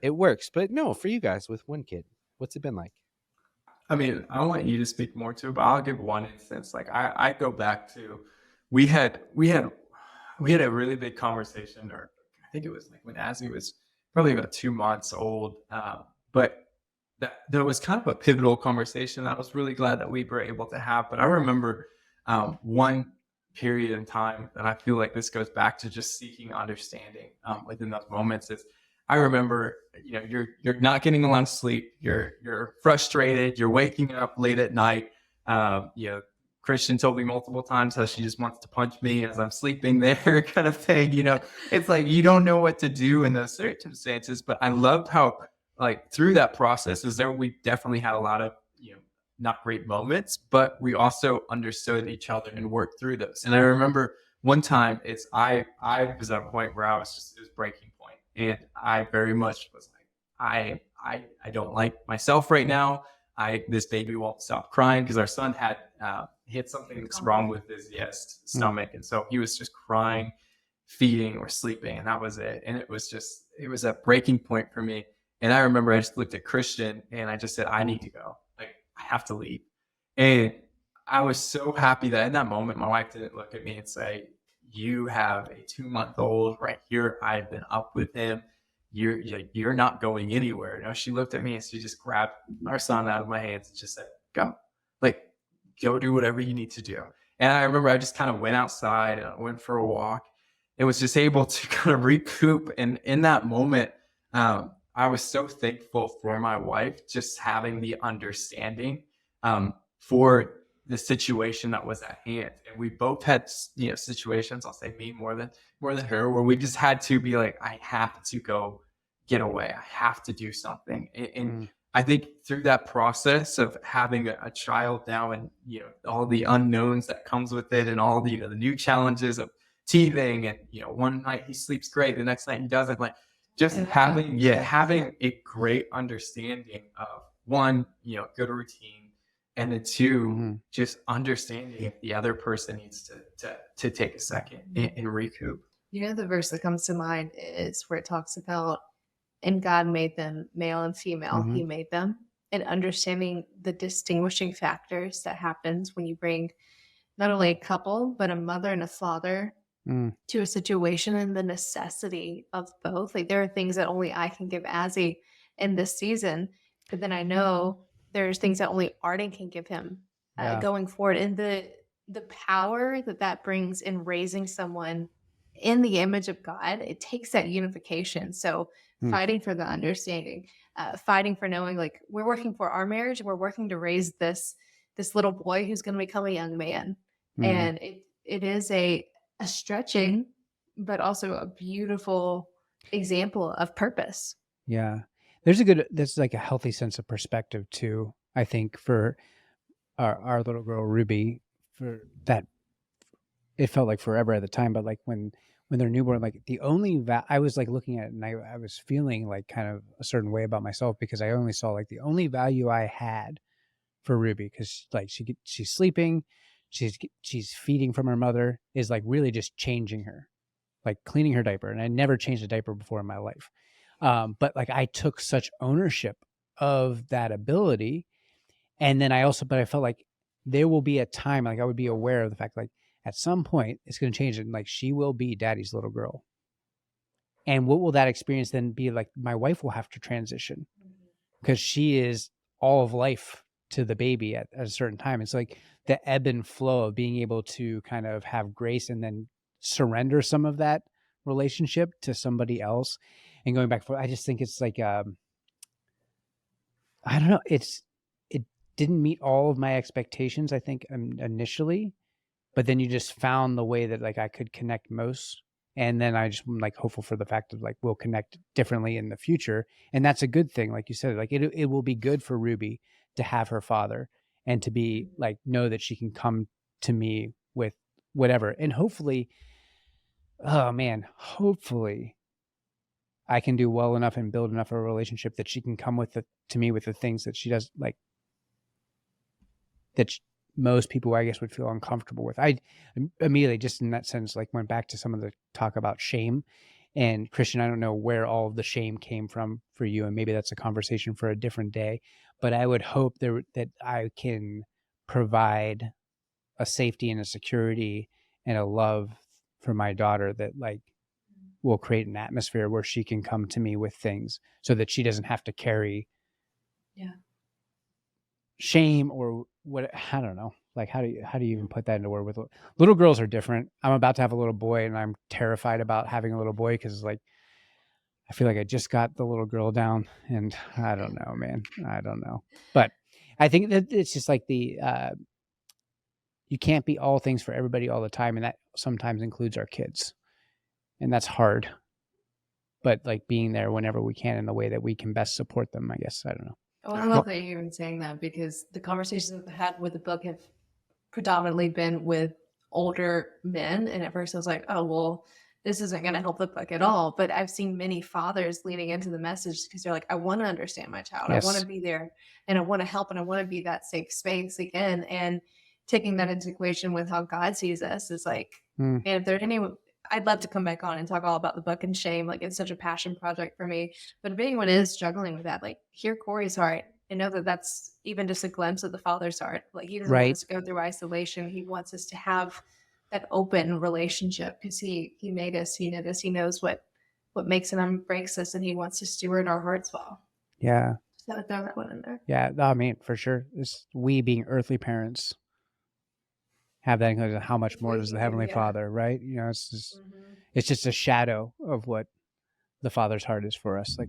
it works. But no, for you guys with one kid, what's it been like? I mean, I want you to speak more to it, but I'll give one instance. Like I go back to we had we had we had a really big conversation, or I think it was like when Azzy was probably about 2 months old. But that was kind of a pivotal conversation. I was really glad that we were able to have. But I remember one period in time that I feel like this goes back to just seeking understanding within those moments. Is I remember, you're not getting a lot of sleep. You're frustrated. You're waking up late at night. Christian told me multiple times how she just wants to punch me as I'm sleeping there, kind of thing. It's like you don't know what to do in those circumstances. But I loved how, like, through that process, is there we definitely had a lot of not great moments, but we also understood each other and worked through those. And I remember one time, I was at a point where it was breaking point, and I very much was like, I don't like myself right now. This baby won't stop crying, because our son had hit something that's wrong with his stomach, and so he was just crying, feeding or sleeping, and that was it. And it was a breaking point for me. And I remember I just looked at Christian and I just said, I need to go. Like, I have to leave. And I was so happy that in that moment, my wife didn't look at me and say, you have a 2-month-old right here. I've been up with him. You're not going anywhere. No, she looked at me and she just grabbed our son out of my hands and just said, go. Like, go do whatever you need to do. And I remember I just kind of went outside and I went for a walk and was just able to kind of recoup. And in that moment, I was so thankful for my wife just having the understanding for the situation that was at hand. And we both had situations, I'll say me more than her, where we just had to be like, I have to go get away. I have to do something. And I think through that process of having a child now, and all the unknowns that comes with it, and all the the new challenges of teething, and one night he sleeps great, the next night he doesn't, like, just having a great understanding of, one, good routine, and then two, just understanding if the other person needs to take a second and recoup. The verse that comes to mind is where it talks about, and God made them male and female. He made them, and understanding the distinguishing factors that happens when you bring not only a couple, but a mother and a father to a situation, and the necessity of both. Like, there are things that only I can give Azzy in this season, but then I know there's things that only Arden can give him going forward. And the power that brings in raising someone in the image of God, it takes that unification. So fighting for the understanding, fighting for knowing, like, we're working for our marriage, and we're working to raise this little boy who's going to become a young man. And it is a stretching, but also a beautiful example of purpose. Yeah. There's like a healthy sense of perspective too, I think, for our little girl, Ruby, for that. It felt like forever at the time, but like when they're newborn, like the only I was like looking at it, and I was feeling like kind of a certain way about myself, because I only saw like the only value I had for Ruby, because like she's sleeping, she's feeding from her mother, is like really just changing her, like cleaning her diaper. And I never changed a diaper before in my life. But like I took such ownership of that ability. And then but I felt like there will be a time, like I would be aware of the fact, like at some point it's going to change, and like she will be daddy's little girl. And what will that experience then be like? My wife will have to transition, because she is all of life to the baby at a certain time. It's like the ebb and flow of being able to kind of have grace and then surrender some of that relationship to somebody else, and going back and forth. I just think it's like, I don't know. It didn't meet all of my expectations, I think, initially, but then you just found the way that like I could connect most. And then I just am like hopeful for the fact of like, we'll connect differently in the future. And that's a good thing. Like you said, like it will be good for Ruby to have her father, and to be like, know that she can come to me with whatever. And hopefully, oh man, hopefully I can do well enough and build enough of a relationship that she can come to me with the things that she does, like that most people, I guess, would feel uncomfortable with. I immediately, just in that sense, like went back to some of the talk about shame. And Christian, I don't know where all of the shame came from for you, and maybe that's a conversation for a different day, but I would hope that I can provide a safety and a security and a love for my daughter that like will create an atmosphere where she can come to me with things so that she doesn't have to carry shame or what. I don't know. Like, how do you even put that into word? With little girls are different. I'm about to have a little boy and I'm terrified about having a little boy because like I feel like I just got the little girl down and I don't know, man. I don't know. But I think that it's just like you can't be all things for everybody all the time. And that sometimes includes our kids. And that's hard. But like being there whenever we can in the way that we can best support them, I guess. I don't know. Oh, I love that you're even saying that, because the conversations I've had with the book have predominantly been with older men. And at first I was like, oh, well, this isn't going to help the book at all. But I've seen many fathers leaning into the message because they're like, I want to understand my child. Yes. I want to be there and I want to help and I want to be that safe space again. And taking that into equation with how God sees us is like, man, if there any, I'd love to come back on and talk all about the book and shame. Like, it's such a passion project for me. But if anyone is struggling with that, like, hear Corey's heart and know that that's even just a glimpse of the Father's heart. Like, he doesn't want us to go through isolation. He wants us to have that open relationship because he made us, he knit us, he knows what makes and breaks us, and he wants to steward our hearts well. Yeah. So I throw that one in there. Yeah, I mean, for sure. We being earthly parents have that included. How much more does the Heavenly Father, right? You know, it's just a shadow of what the Father's heart is for us. Like,